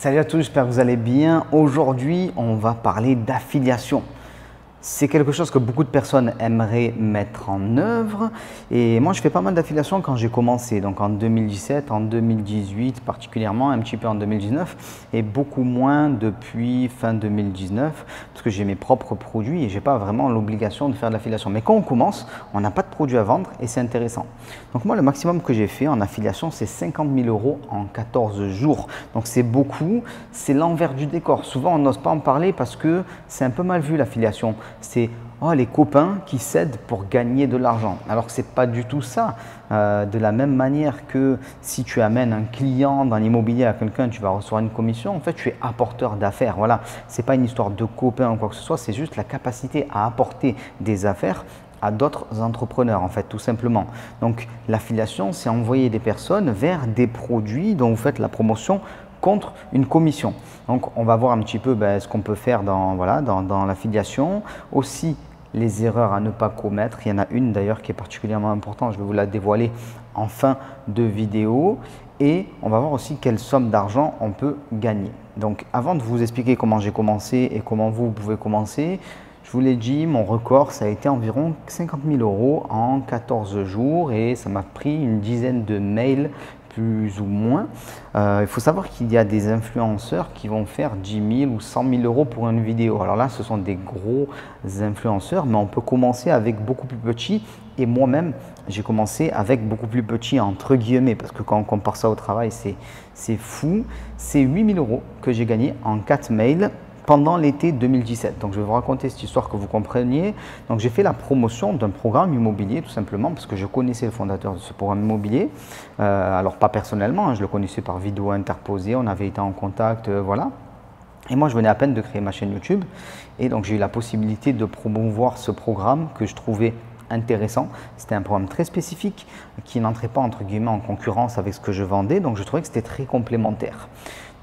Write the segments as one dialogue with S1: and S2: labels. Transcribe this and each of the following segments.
S1: Salut à tous, j'espère que vous allez bien. Aujourd'hui, on va parler d'affiliation. C'est quelque chose que beaucoup de personnes aimeraient mettre en œuvre et moi je fais pas mal d'affiliation quand j'ai commencé, donc en 2017, en 2018 particulièrement, un petit peu en 2019 et beaucoup moins depuis fin 2019 parce que j'ai mes propres produits et j'ai pas vraiment l'obligation de faire de l'affiliation. Mais quand on commence, on n'a pas de produit à vendre et c'est intéressant. Donc moi le maximum que j'ai fait en affiliation c'est 50 000 € en 14 jours. Donc c'est beaucoup, c'est l'envers du décor. Souvent on n'ose pas en parler parce que c'est un peu mal vu l'affiliation. C'est les copains qui s'aident pour gagner de l'argent. Alors que ce n'est pas du tout ça. De la même manière que si tu amènes un client dans l'immobilier à quelqu'un, tu vas recevoir une commission. En fait, tu es apporteur d'affaires. Voilà, ce n'est pas une histoire de copains ou quoi que ce soit. C'est juste la capacité à apporter des affaires à d'autres entrepreneurs en fait, tout simplement. Donc l'affiliation, c'est envoyer des personnes vers des produits dont vous faites la promotion contre une commission. Donc on va voir un petit peu ce qu'on peut faire dans l'affiliation. Aussi les erreurs à ne pas commettre. Il y en a une d'ailleurs qui est particulièrement importante, je vais vous la dévoiler en fin de vidéo. Et on va voir aussi quelle somme d'argent on peut gagner. Donc avant de vous expliquer comment j'ai commencé et comment vous pouvez commencer, je vous l'ai dit, mon record, ça a été environ 50 000 € en 14 jours et ça m'a pris une dizaine de mails plus ou moins. Il faut savoir qu'il y a des influenceurs qui vont faire 10 000 ou 100 000 € pour une vidéo. Alors là, ce sont des gros influenceurs, mais on peut commencer avec beaucoup plus petit. Et moi-même, j'ai commencé avec beaucoup plus petit, entre guillemets, parce que quand on compare ça au travail, c'est fou. C'est 8 000 € que j'ai gagné en 4 mails pendant l'été 2017. Donc je vais vous raconter cette histoire que vous compreniez. Donc j'ai fait la promotion d'un programme immobilier tout simplement parce que je connaissais le fondateur de ce programme immobilier. Alors pas personnellement, je le connaissais par vidéo interposée, on avait été en contact, voilà. Et moi je venais à peine de créer ma chaîne YouTube et donc j'ai eu la possibilité de promouvoir ce programme que je trouvais intéressant. C'était un programme très spécifique qui n'entrait pas entre guillemets en concurrence avec ce que je vendais, donc je trouvais que c'était très complémentaire.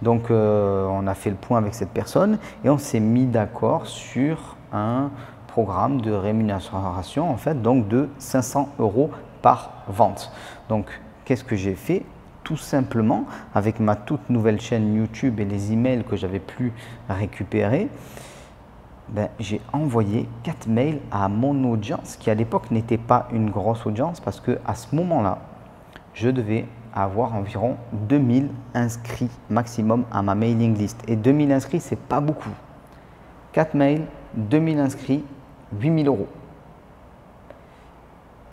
S1: Donc on a fait le point avec cette personne et on s'est mis d'accord sur un programme de rémunération en fait, donc de 500 € par vente. Donc qu'est-ce que j'ai fait? Tout simplement avec ma toute nouvelle chaîne YouTube et les emails que j'avais pu récupérer, j'ai envoyé 4 mails à mon audience qui à l'époque n'était pas une grosse audience parce que à ce moment-là, je devais avoir environ 2000 inscrits maximum à ma mailing list. Et 2000 inscrits, c'est pas beaucoup. 4 mails, 2000 inscrits, 8 000 €.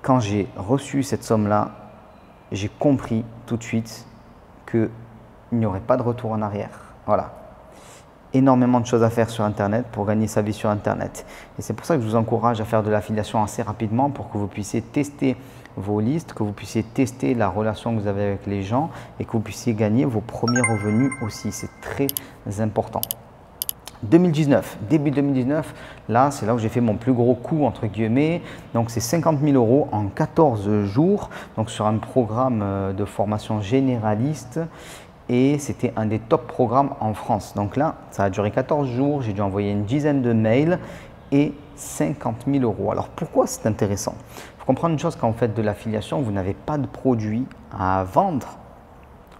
S1: Quand j'ai reçu cette somme-là, j'ai compris tout de suite qu'il n'y aurait pas de retour en arrière. Voilà. Énormément de choses à faire sur Internet pour gagner sa vie sur Internet. Et c'est pour ça que je vous encourage à faire de l'affiliation assez rapidement pour que vous puissiez tester vos listes, que vous puissiez tester la relation que vous avez avec les gens et que vous puissiez gagner vos premiers revenus aussi. C'est très important. 2019, début 2019, là c'est là où j'ai fait mon plus gros coup entre guillemets. Donc c'est 50 000 € en 14 jours, donc sur un programme de formation généraliste. Et c'était un des top programmes en France. Donc là, ça a duré 14 jours, j'ai dû envoyer une dizaine de mails et 50 000 €. Alors pourquoi c'est intéressant? Il faut comprendre une chose, quand vous faites de l'affiliation, vous n'avez pas de produit à vendre,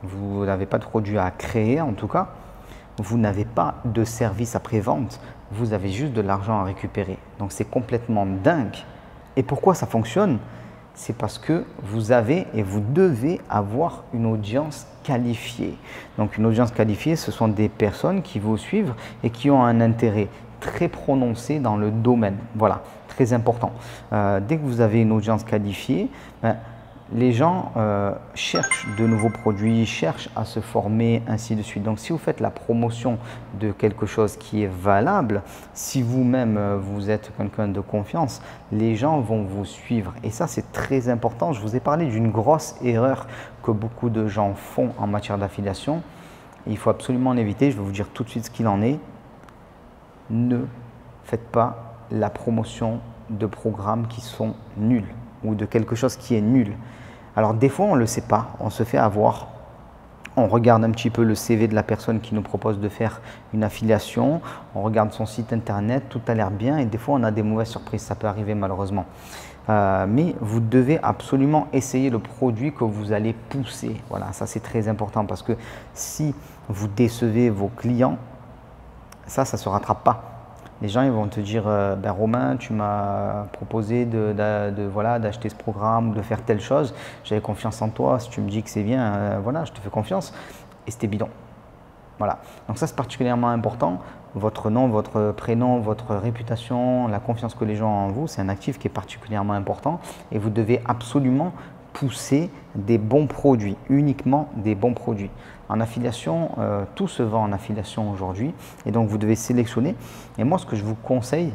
S1: vous n'avez pas de produit à créer en tout cas, vous n'avez pas de service après-vente, vous avez juste de l'argent à récupérer. Donc c'est complètement dingue. Et pourquoi ça fonctionne? C'est parce que vous avez et vous devez avoir une audience qualifiée. Donc une audience qualifiée, ce sont des personnes qui vous suivent et qui ont un intérêt très prononcé dans le domaine. Voilà, très important. Dès que vous avez une audience qualifiée, les gens cherchent de nouveaux produits, cherchent à se former, ainsi de suite. Donc, si vous faites la promotion de quelque chose qui est valable, si vous-même vous êtes quelqu'un de confiance, les gens vont vous suivre. Et ça, c'est très important. Je vous ai parlé d'une grosse erreur que beaucoup de gens font en matière d'affiliation. Il faut absolument en éviter. Je vais vous dire tout de suite ce qu'il en est. Ne faites pas la promotion de programmes qui sont nuls ou de quelque chose qui est nul. Alors des fois on ne le sait pas, on se fait avoir, on regarde un petit peu le CV de la personne qui nous propose de faire une affiliation, on regarde son site internet, tout a l'air bien et des fois on a des mauvaises surprises, ça peut arriver malheureusement. Mais vous devez absolument essayer le produit que vous allez pousser. Voilà, ça c'est très important parce que si vous décevez vos clients, ça ne se rattrape pas. Les gens ils vont te dire ben Romain, tu m'as proposé voilà, d'acheter ce programme, de faire telle chose, j'avais confiance en toi, si tu me dis que c'est bien, voilà, je te fais confiance, et c'était bidon. Voilà. Donc ça c'est particulièrement important. Votre nom, votre prénom, votre réputation, la confiance que les gens ont en vous, c'est un actif qui est particulièrement important et vous devez absolument pousser des bons produits, uniquement des bons produits. En affiliation, tout se vend en affiliation aujourd'hui et donc vous devez sélectionner. Et moi, ce que je vous conseille,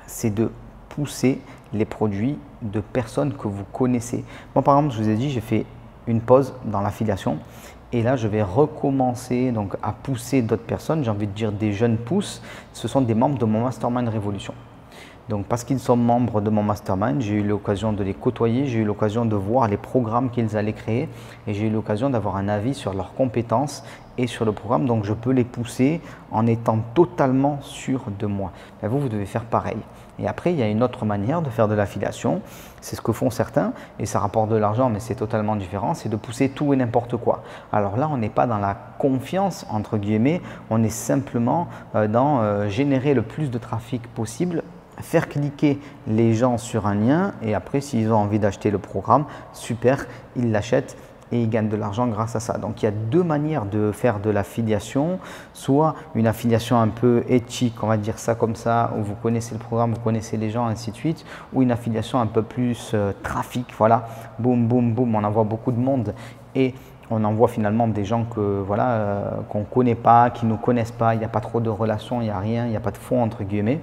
S1: c'est de pousser les produits de personnes que vous connaissez. Moi, par exemple, je vous ai dit, j'ai fait une pause dans l'affiliation et là, je vais recommencer donc, à pousser d'autres personnes. J'ai envie de dire des jeunes pousses. Ce sont des membres de mon Mastermind Révolution. Donc, parce qu'ils sont membres de mon mastermind, j'ai eu l'occasion de les côtoyer, j'ai eu l'occasion de voir les programmes qu'ils allaient créer et j'ai eu l'occasion d'avoir un avis sur leurs compétences et sur le programme. Donc, je peux les pousser en étant totalement sûr de moi. Ben, vous devez faire pareil. Et après, il y a une autre manière de faire de l'affiliation. C'est ce que font certains et ça rapporte de l'argent, mais c'est totalement différent. C'est de pousser tout et n'importe quoi. Alors là, on n'est pas dans la confiance, entre guillemets. On est simplement dans générer le plus de trafic possible, faire cliquer les gens sur un lien et après s'ils ont envie d'acheter le programme, super, ils l'achètent et ils gagnent de l'argent grâce à ça. Donc il y a deux manières de faire de l'affiliation, soit une affiliation un peu éthique, on va dire ça comme ça, où vous connaissez le programme, vous connaissez les gens, ainsi de suite, ou une affiliation un peu plus trafic, voilà, boum, boum, boum, on envoie beaucoup de monde et on envoie finalement des gens que voilà qu'on ne connaît pas, qui ne nous connaissent pas, il n'y a pas trop de relations, il n'y a rien, il n'y a pas de fond entre guillemets.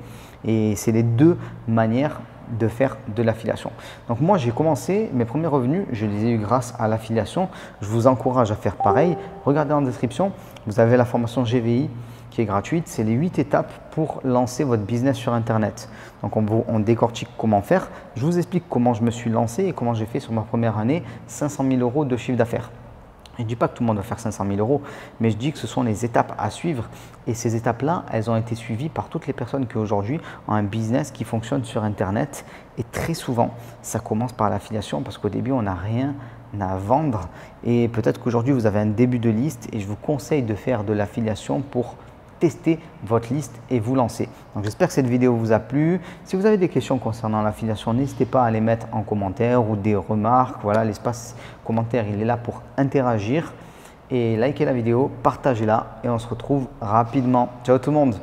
S1: Et c'est les deux manières de faire de l'affiliation. Donc moi j'ai commencé, mes premiers revenus, je les ai eu grâce à l'affiliation. Je vous encourage à faire pareil. Regardez en description, vous avez la formation GVI qui est gratuite. C'est les 8 étapes pour lancer votre business sur Internet. Donc on décortique comment faire. Je vous explique comment je me suis lancé et comment j'ai fait sur ma première année 500 000 € de chiffre d'affaires. Je ne dis pas que tout le monde va faire 500 000 €, mais je dis que ce sont les étapes à suivre. Et ces étapes-là, elles ont été suivies par toutes les personnes qui aujourd'hui ont un business qui fonctionne sur Internet. Et très souvent, ça commence par l'affiliation parce qu'au début, on n'a rien à vendre. Et peut-être qu'aujourd'hui, vous avez un début de liste et je vous conseille de faire de l'affiliation pour tester votre liste et vous lancer. Donc j'espère que cette vidéo vous a plu. Si vous avez des questions concernant l'affiliation, n'hésitez pas à les mettre en commentaire ou des remarques. Voilà, l'espace commentaire, il est là pour interagir. Et likez la vidéo, partagez-la et on se retrouve rapidement. Ciao tout le monde!